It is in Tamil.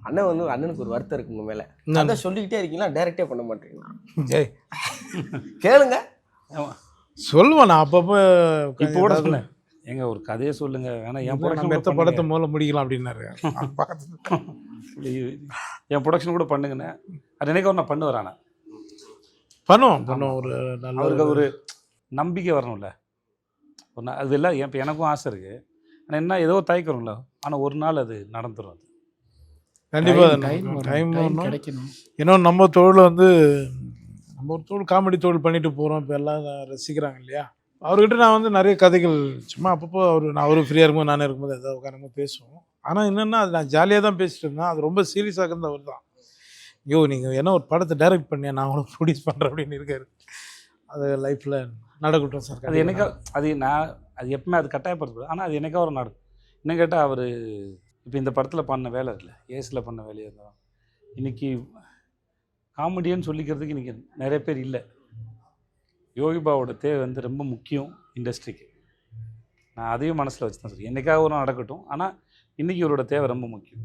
அண்ணன் வந்து அண்ணனுக்கு ஒரு வருத்தம் இருக்கு உங்க மேல. அதான் சொல்லிக்கிட்டே இருக்கீங்களா, டைரக்டே பண்ண மாட்டீங்களா? ஏய் கேளுங்க. சொல்லுவேன் நான் அப்பப்போ. இப்போ கூட சொன்னேன், எங்க ஒரு கதையை சொல்லுங்க, வேணா என் நம்ம ப்ரொடக்ஷன் எத்த படத்தை முதல்ல முடிக்கலாம் அப்படின்னாரு. என் ப்ரொடக்ஷன் கூட பண்ணுங்கண்ணே. அது நினைக்க நான் பண்ணுவேன். ஆனால் பண்ணுவோம் ஒரு நல்ல அவருக்கு ஒரு நம்பிக்கை வரணும்ல. ஒரு நாள் அது எல்லாம் இப்போ எனக்கும் ஆசை இருக்குது. ஆனால் என்ன ஏதோ தயக்கிறோம்ல. ஆனால் ஒரு நாள் அது நடந்துடும். அது கண்டிப்பாக டைம் கிடைக்கணும். ஏன்னா நம்ம தொழில் வந்து நம்ம ஒரு தொழில் காமெடி தொழில் பண்ணிட்டு போகிறோம். இப்போ எல்லாம் ரசிக்கிறாங்க இல்லையா. அவர்கிட்ட நான் வந்து நிறைய கதைகள் சும்மா அப்பப்போ அவரு ஃப்ரீயாக இருக்கும்போது நானே இருக்கும்போது எதாவது உட்காரும்போது பேசுவோம். ஆனால் என்னென்னா அது நான் ஜாலியாக தான் பேசிட்டு இருந்தேன். அது ரொம்ப சீரியஸாக இருந்த அவர் தான். ஐயோ நீங்கள் என்ன ஒரு படத்தை டைரக்ட் பண்ணியா, நான் கூட ப்ரொடியூஸ் பண்ணுறேன் அப்படின்னு இருக்காரு. அது லைஃப்பில் நடக்கட்டும் சார். அது என்னைக்கா அது எப்பவுமே அது கட்டாயப்படுத்தக்கூடாது. ஆனால் அது என்னைக்கா ஒரு நடக்கும். என்ன கேட்டால் அவர் இப்போ இந்த படத்தில் பண்ண வேலை இல்லை, ஏஸில் பண்ண வேலையாக இருந்தால் இன்றைக்கி காமெடியன்னு சொல்லிக்கிறதுக்கு இன்றைக்கி நிறைய பேர் இல்லை. யோகிபாவோட தேவை வந்து ரொம்ப முக்கியம் இண்டஸ்ட்ரிக்கு. நான் அதையும் மனசில் வச்சு தான் சொல்கிறேன். என்றைக்காக ஒரு நடக்கட்டும். ஆனால் இன்றைக்கி இவரோட தேவை ரொம்ப முக்கியம்.